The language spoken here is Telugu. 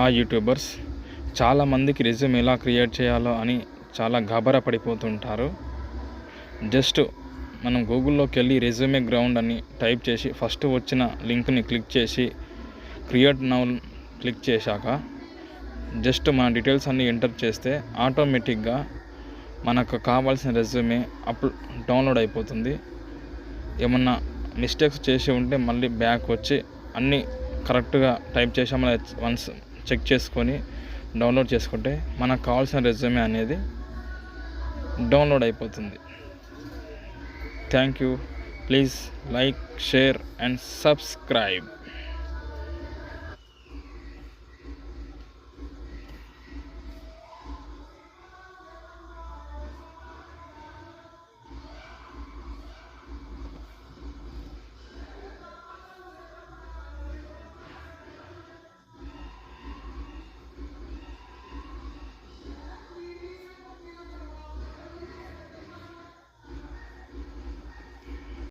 హాయ్ యూట్యూబర్స్, చాలామందికి రెజ్యూమ్ ఎలా క్రియేట్ చేయాలో అని చాలా గాబరా పడిపోతుంటారు. జస్ట్ మనం గూగుల్లోకి వెళ్ళి రెజ్యూమే గ్రౌండ్ అని టైప్ చేసి ఫస్ట్ వచ్చిన లింక్ని క్లిక్ చేసి క్రియేట్ నౌ క్లిక్ చేశాక జస్ట్ మన డీటెయిల్స్ అన్నీ ఎంటర్ చేస్తే ఆటోమేటిక్గా మనకు కావాల్సిన రెజ్యూమే డౌన్లోడ్ అయిపోతుంది. ఏమన్నా మిస్టేక్స్ చేసి ఉంటే మళ్ళీ బ్యాక్ వచ్చి అన్నీ కరెక్ట్గా టైప్ చేసామని వన్స్ చెక్ చేసుకొని డౌన్లోడ్ చేసుకుంటే మనకు కావాల్సిన రెజ్యూమే అనేది డౌన్లోడ్ అయిపోతుంది. Thank you. Please like, share and subscribe.